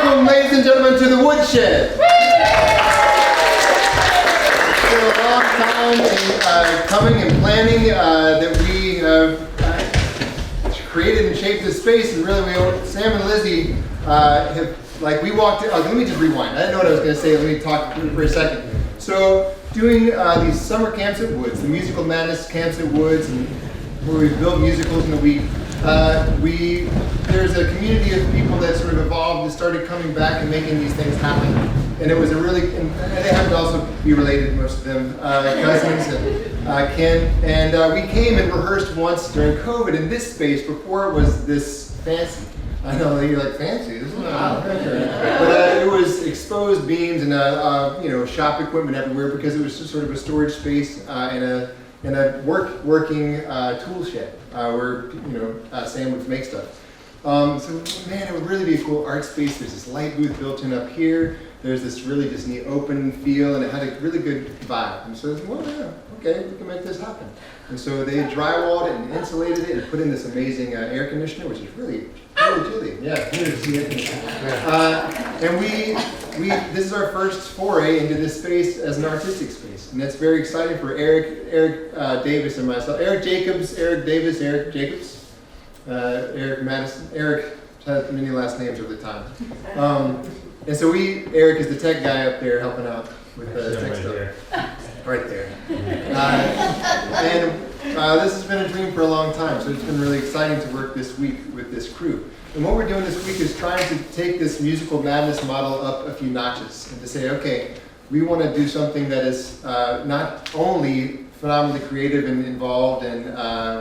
welcome, ladies and gentlemen, to the Woodshed. It's been a long time in, coming and planning that we created and shaped this space, and really, Sam and Lizzie have, like, we walked in. Let me just rewind. I didn't know what I was going to say. Let me talk for a second. So, doing these summer camps at Woods, the Musical Madness camps at Woods, and where we build musicals in a week. There's a community of people that sort of evolved and started coming back and making these things happen. And it was a really, and they happen to also be related, most of them, cousins and kin. And we came and rehearsed once during COVID in this space before it was this fancy. I know you're like, fancy? This is not but it was exposed beams and shop equipment everywhere because it was just sort of a storage space and a working tool shed where Sam would make stuff. So man, it would really be a cool art space. There's this light booth built in up here. There's this really just neat open feel, and it had a really good vibe. And so, well, yeah, okay, we can make this happen. And so they drywalled it and insulated it and put in this amazing air conditioner, which is really chilly. Yeah, here's the air conditioner. And we this is our first foray into this space as an artistic space, and that's very exciting for Eric Davis and myself. Eric Madison. Eric has many last names over the time. And so Eric is the tech guy up there helping out with the tech stuff. Right there. And this has been a dream for a long time, so it's been really exciting to work this week with this crew. And what we're doing this week is trying to take this musical madness model up a few notches and to say, okay, we want to do something that is not only phenomenally creative and involved and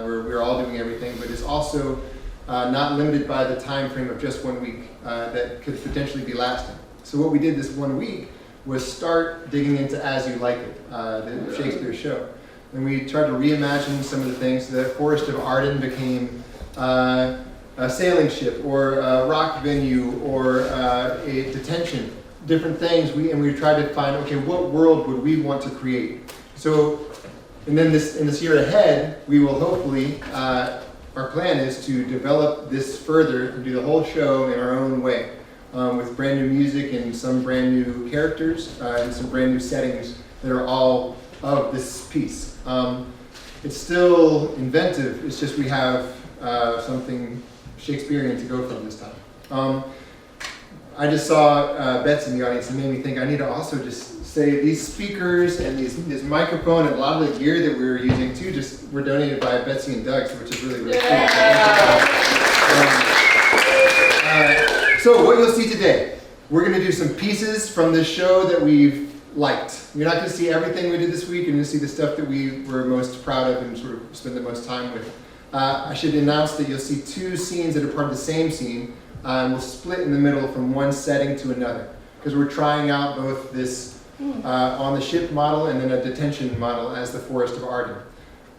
where we're all doing everything, but is also not limited by the time frame of just 1 week that could potentially be lasting. So what we did this 1 week was start digging into As You Like It, the Shakespeare show. And we tried to reimagine some of the things. The Forest of Arden became a sailing ship or a rock venue or a detention, different things. And we tried to find, okay, what world would we want to create? So, and then in this year ahead, we will hopefully, our plan is to develop this further and do the whole show in our own way. With brand new music and some brand new characters and some brand new settings that are all of this piece. It's still inventive, it's just we have something Shakespearean to go from this time. I just saw Betsy in the audience and made me think I need to also just say these speakers and this microphone and a lot of the gear that we were using too were donated by Betsy and Doug, which is really, really cool. So what you'll see today, we're going to do some pieces from this show that we've liked. You're not going to see everything we did this week. You're going to see the stuff that we were most proud of and sort of spend the most time with. I should announce that you'll see two scenes that are part of the same scene. And we'll split in the middle from one setting to another because we're trying out both this on the ship model and then a detention model as the Forest of Arden.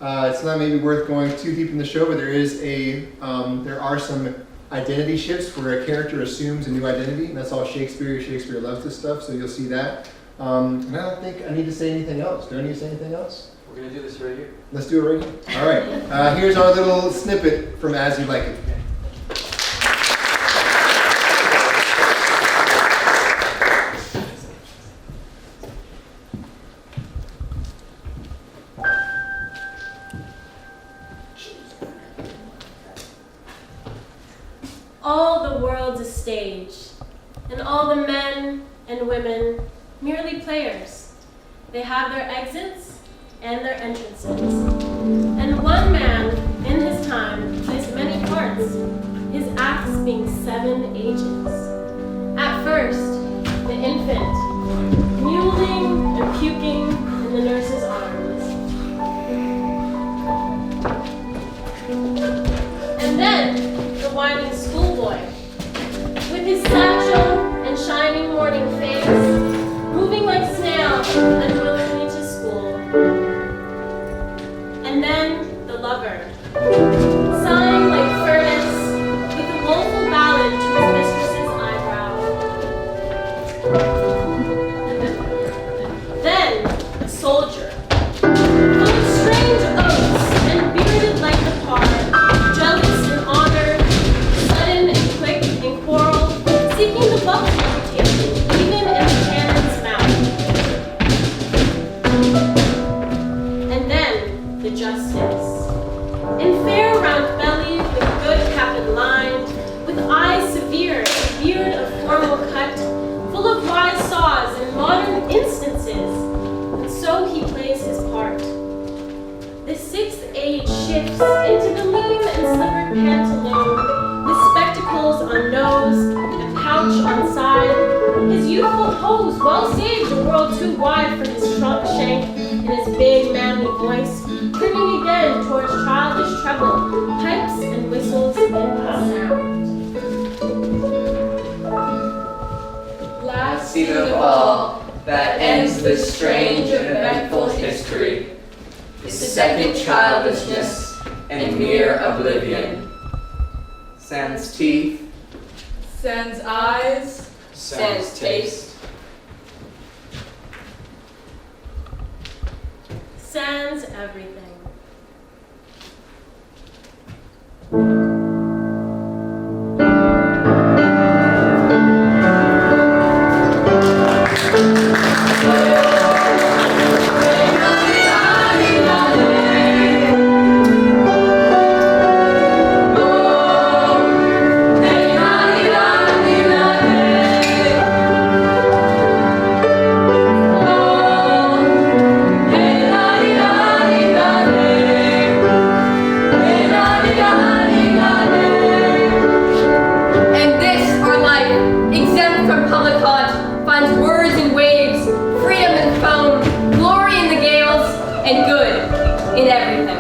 It's not maybe worth going too deep in the show, but there are some identity shifts where a character assumes a new identity, and that's all Shakespeare. Shakespeare loves this stuff, so you'll see that. And I don't think I need to say anything else. Do I need to say anything else? We're going to do this right here. Let's do it right here. All right. Here's our little snippet from As You Like It. All the world's a stage, and all the men and women merely players. They have their exits and their entrances. And one man in his time plays many parts, his acts being 7 ages. At first, the infant, mewling and puking in the nurse's arms. And then, the whining schoolboy, with his satchel and shining morning face, moving like snail unwillingly to school. And then the lover, sighing like furnace, with a woeful ballad to his mistress's eyebrow. Then pantaloon, with spectacles on nose, a pouch on side, his youthful pose well saved a world too wide for his shrunk shank, and his big manly voice, turning again towards childish treble, pipes and whistles in sound. Last scene of all that ends this strange eventful history is second childishness and mere oblivion. Sans teeth, Sans eyes, sans taste, Sans everything. And this, our life, exempt from public haunt, finds words in waves, freedom in foam, glory in the gales, and good in everything.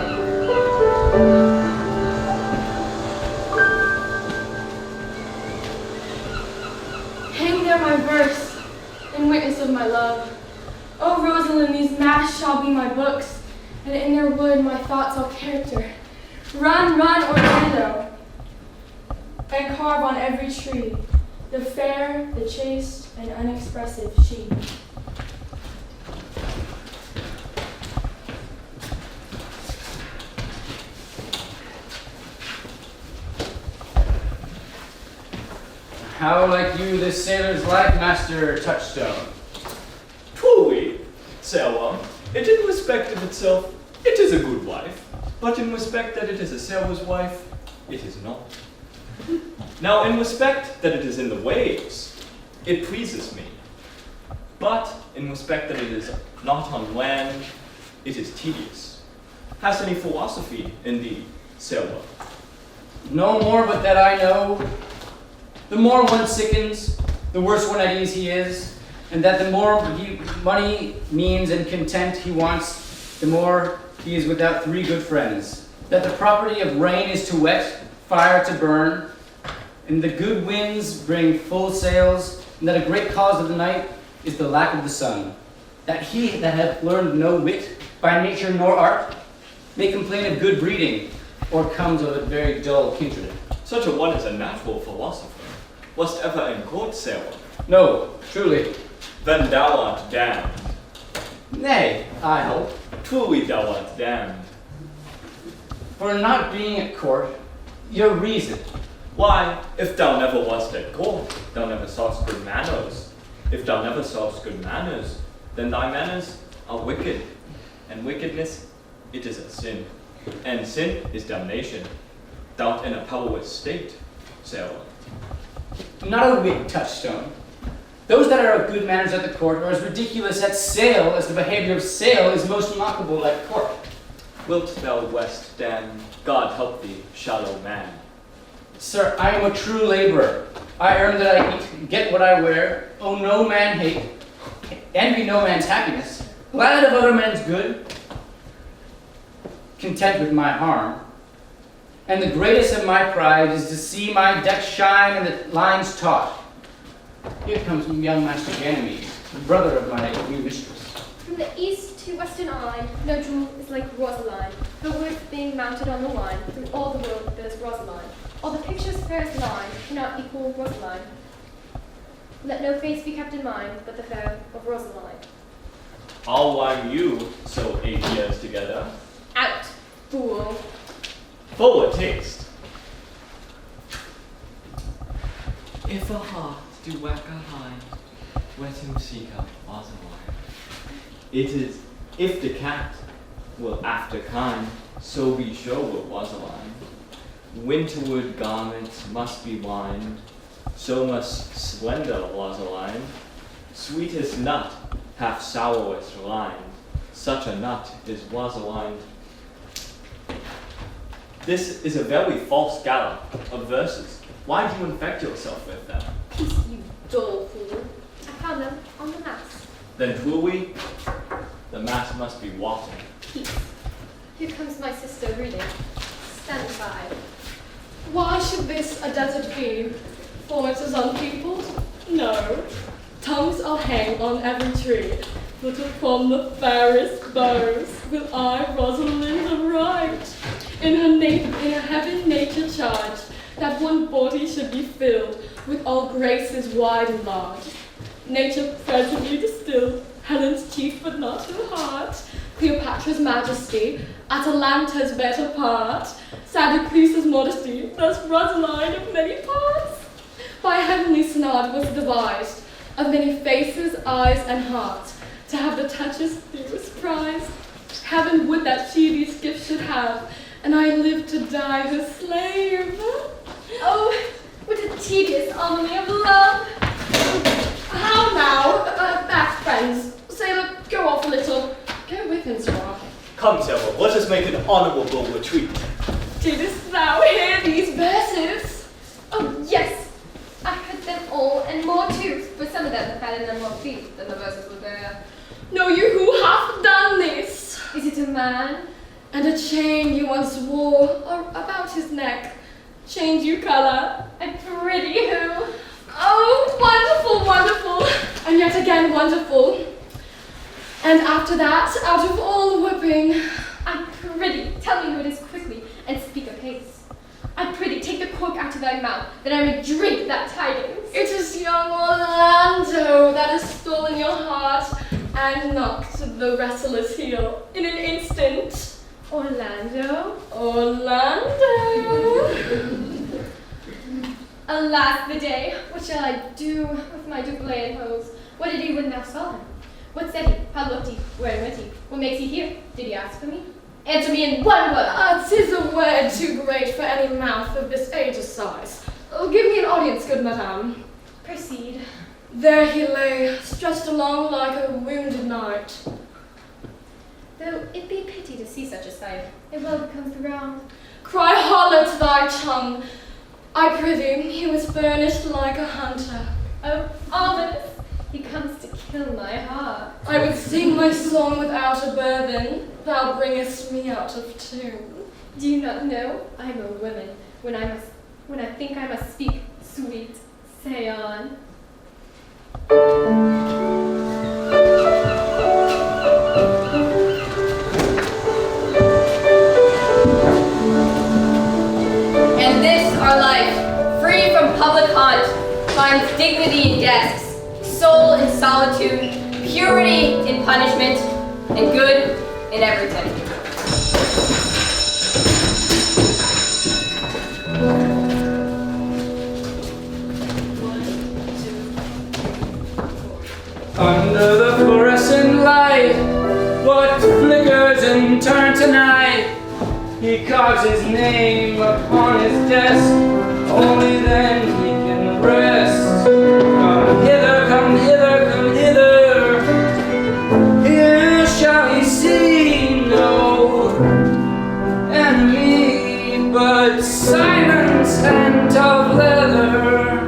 hang there my verse, in witness of my love. O Rosalind, these masks shall be my books, and in their wood my thoughts all character. Run, run, Orlando, and carve on every tree the fair, the chaste, and unexpressive she. How like you this sailor's life, Master Touchstone? Truly, sailor, it in respect of itself, it is a good wife, but in respect that it is a sailor's wife, it is not. Now, in respect that it is in the waves, it pleases me, but in respect that it is not on land, it is tedious. Hast any philosophy in thee, sailor? No more but that I know, the more one sickens, the worse one at ease he is, and that the more money, means, and content he wants, the more he is without three good friends. That the property of rain is to wet, fire to burn, and the good winds bring full sails, and that a great cause of the night is the lack of the sun. That he that hath learned no wit, by nature nor art, may complain of good breeding, or comes of a very dull kindred. Such a one is a natural philosopher. Wast ever in court, sailor? No, truly. Then thou art damned. Nay, I hope. Truly thou art damned. For not being at court, your reason. Why, if thou never wast at court, thou never sawest good manners. If thou never sawest good manners, then thy manners are wicked. And wickedness, it is a sin. And sin is damnation. Thou'rt in a powerless state, sailor. Not a whit, Touchstone. Those that are of good manners at the court are as ridiculous at sale as the behavior of sale is most mockable at court. Wilt thou west damn, God help thee, shallow man. Sir, I am a true laborer. I earn that I eat, get what I wear, owe no man hate, envy no man's happiness, glad of other men's good, content with my harm. And the greatest of my pride is to see my deck shine and the lines taut. Here comes young Master Ganymede, the brother of my new mistress. From the east to western eye, no jewel is like Rosaline. Her worth being mounted on the line, through all the world there's Rosaline. All the picture's fairest line cannot equal Rosaline. Let no face be kept in mind, but the fair of Rosaline. I'll wine you, so 8 years together. Out, fool. Full of taste. if a heart do whack a hind, let him seek out Rosaline. It is, if the cat will after kind, so be sure will Rosaline. Winterward garments must be lined, so must slender Rosaline. Sweetest nut, half sourest rind, such a nut is Rosaline. This is a very false gallop of verses. Why do you infect yourself with them? Peace, you dull fool. I found them on the mass. Then will we? The mass must be wanting. Peace. Here comes my sister reading. Stand by. Why should this a desert be? For it is unpeopled? No. Tongues are hang on every tree, but upon the fairest boughs will I, Rosalind, write. In her heaven nature charged, that one body should be filled with all graces wide and large. Nature presently distilled, Helen's chief but not her heart, Cleopatra's majesty, Atalanta's better part, Sadduceus' modesty, thus Rosaline of many parts. By heavenly synod was devised, of many faces, eyes, and hearts, to have the touch's dearest prize. Heaven would that she these gifts should have, and I live to die her slave. Oh, what a tedious homily of love! How now? Back, friends. Sailor, go off a little. Go with him, Sir. Come, Sailor, let us make an honorable retreat. Didst thou hear these verses? Oh, yes! I heard them all, and more too, but some of them had in them more feet than the verses would bear. Know you who hath done this? Is it a man? And a chain you once wore about his neck. Changed you colour. A pretty who? Oh, wonderful, wonderful. And yet again wonderful. And after that, out of all the whipping. I prithee, tell me who it is quickly, and speak apace. I prithee, take the cork out of thy mouth, that I may drink that tidings. It is young Orlando that has stolen your heart and knocked the wrestler's heel in an instant. Orlando? Orlando! Alas the day! What shall I do with my Dublin hose? What did he when thou saw him? What said he? How looked he? Where went he? What makes he here? Did he ask for me? Answer me in one word! 'Tis a word too great for any mouth of this age's size. Oh, give me an audience, good madame. Proceed. There he lay, stretched along like a wounded knight. Though it be pity to see such a sight, it well becomes the realm. Cry hollow to thy tongue. I prithee, he was furnished like a hunter. Oh, ominous! He comes to kill my heart. I would sing my song without a burthen. Thou bringest me out of tune. Do you not know I'm a woman? When I think I must speak, sweet, say on. And this, our life, free from public haunt, finds dignity in desks, soul in solitude, purity in punishment, and good in everything. Under the fluorescent light, what flickers and turns to night? He carves his name upon his desk, only then he can rest. Come hither, come hither, come hither. Here shall he see no enemy, but silence and of leather.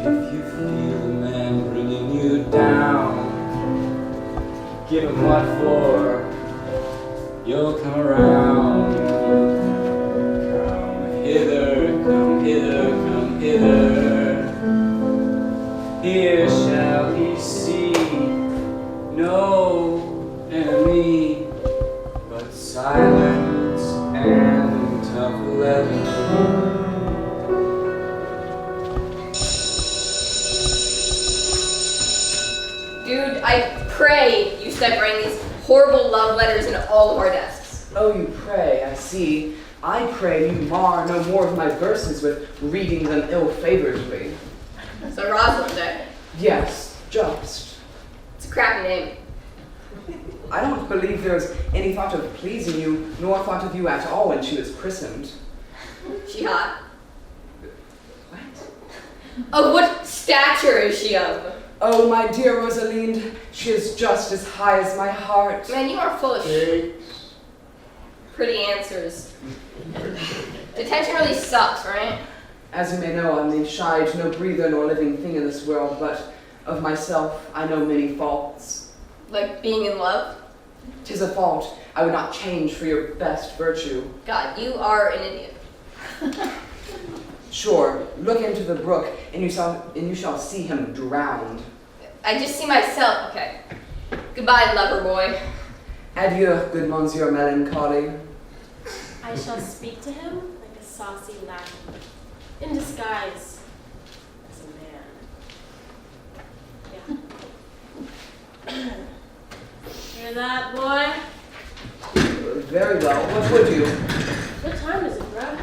If you feel the man bringing you down, give him what for, you'll come around. Come hither, come hither, come hither. Here shall he see no enemy, but silence and tough leather. Dude, I pray you stop writing these horrible love letters in all of our desks. Oh, you pray, I see. I pray you mar no more of my verses with reading them ill-favoredly. So Rosalind, eh? Yes, just. It's a crappy name. I don't believe there's any thought of pleasing you, nor thought of you at all when she was christened. She hot. What? Of what stature is she of? Oh, my dear Rosalind, she is just as high as my heart. Man, you are full of shit. Cakes. Pretty answers. Detention really sucks, right? As you may know, I'm the shy, no breather nor living thing in this world, but of myself I know many faults. Like being in love? 'Tis a fault I would not change for your best virtue. God, you are an idiot. Sure, look into the brook, and you shall see him drowned. I just see myself. Okay. Goodbye, lover boy. Adieu, good Monsieur Melancholy. I shall speak to him like a saucy lackey, in disguise as a man. Yeah. Hear that, boy? Very well, what would you? What time is it, bro?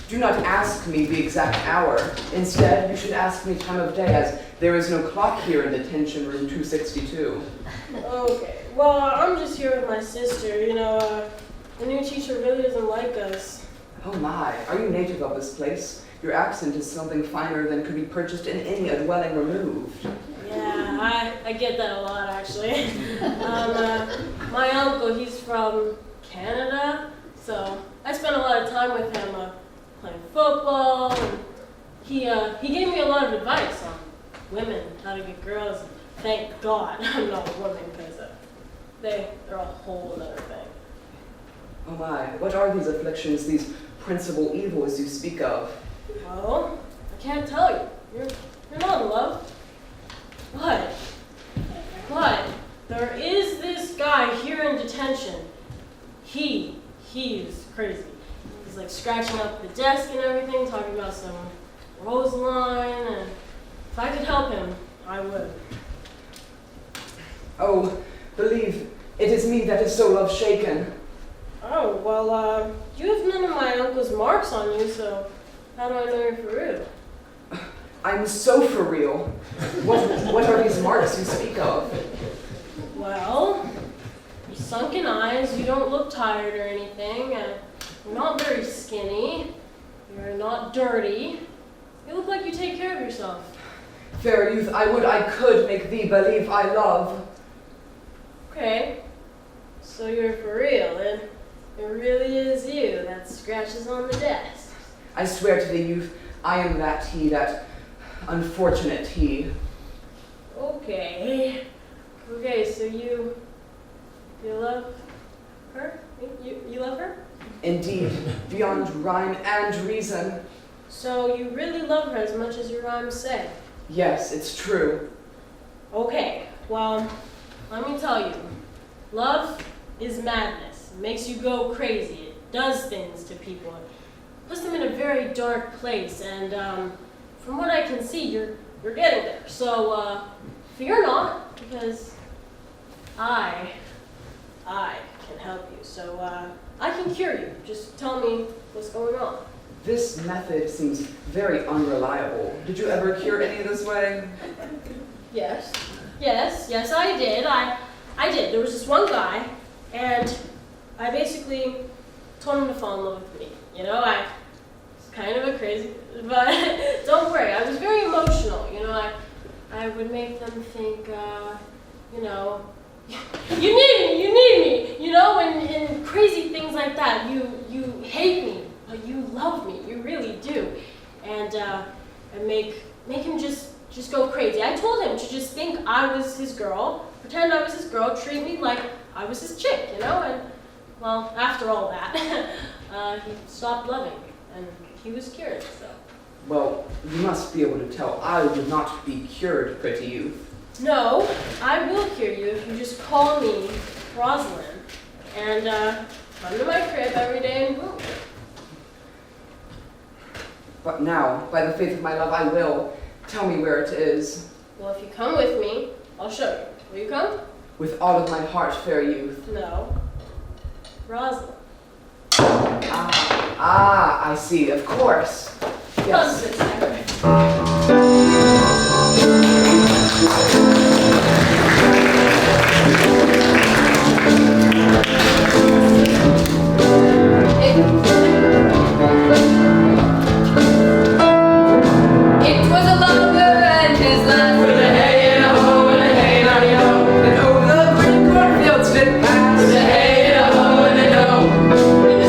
Do not ask me the exact hour. Instead, you should ask me time of day, as there is no clock here in detention room 262. Okay. Well, I'm just here with my sister. You know, the new teacher really doesn't like us. Oh my, are you native of this place? Your accent is something finer than could be purchased in any a dwelling removed. Yeah, I get that a lot, actually. My uncle, he's from Canada, so I spent a lot of time with him playing football. And he gave me a lot of advice on women, how to get girls. Thank God I'm not a woman, because they're a whole other thing. Oh my, what are these afflictions, these principal evils you speak of? Well, I can't tell you. You're not in love. But there is this guy here in detention. He is crazy. He's like scratching up the desk and everything, talking about some Rosaline, and if I could help him, I would. Oh, believe it is me that is so love shaken. Oh, well, you have none of my uncle's marks on you, so how do I know you're for real? I'm so for real. What are these marks you speak of? Well, your sunken eyes, you don't look tired or anything, and you're not very skinny, you're not dirty, you look like you take care of yourself. Fair youth, I could make thee believe I love. Okay, so you're for real, and it really is you that scratches on the desk. I swear to thee, youth, I am that he, that unfortunate he. Okay, so you love her? You love her? Indeed, beyond rhyme and reason. So you really love her as much as your rhymes say? Yes, it's true. Okay, well, let me tell you, love is madness. It makes you go crazy. It does things to people. It puts them in a very dark place, and from what I can see, you're getting there. So fear not, because I can help you. So I can cure you. Just tell me what's going on. This method seems very unreliable. Did you ever cure any this way? Yes, I did. I did. There was this one guy, and I basically told him to fall in love with me. You know, I was kind of a crazy, but don't worry, I was very emotional. You know, I would make them think, you know, you need me, you know, and crazy things like that. You hate me, but you love me, you really do. And make him just go crazy. I told him to just think I was his girl, pretend I was his girl, treat me like I was his chick, you know? And, well, after all that, he stopped loving me, and he was cured, so. Well, you must be able to tell I would not be cured, pretty youth. No, I will cure you if you just call me Rosalind, and come to my crib every day and boom. But now, by the faith of my love, I will. Tell me where it is. Well, if you come with me, I'll show you. Will you come? With all of my heart, fair youth. No. Rosalind. I see, of course. Yes. It was a lover and his last. With a hey and a ho and a hey noddy ho, and over the green cornfields did pass. With a hey and a ho and a no, and the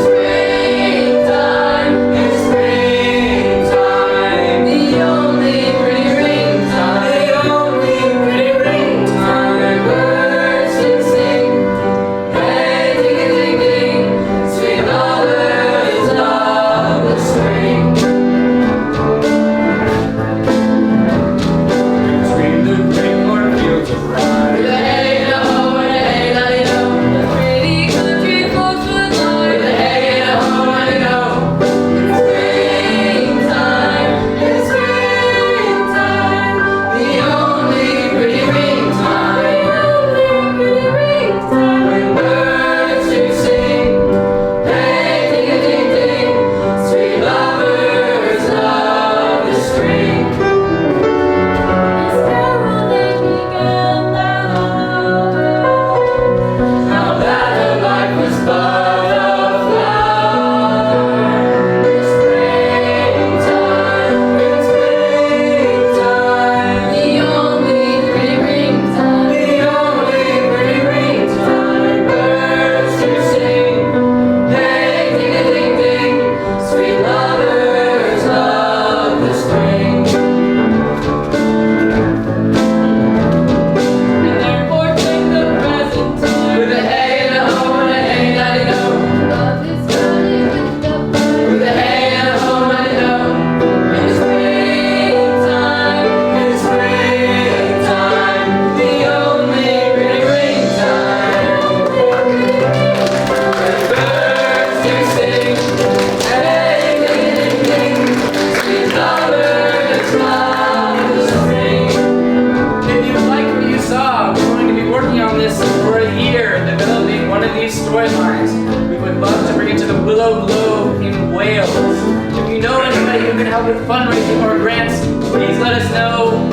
help with fundraising or grants, please let us know.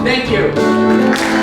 Thank you.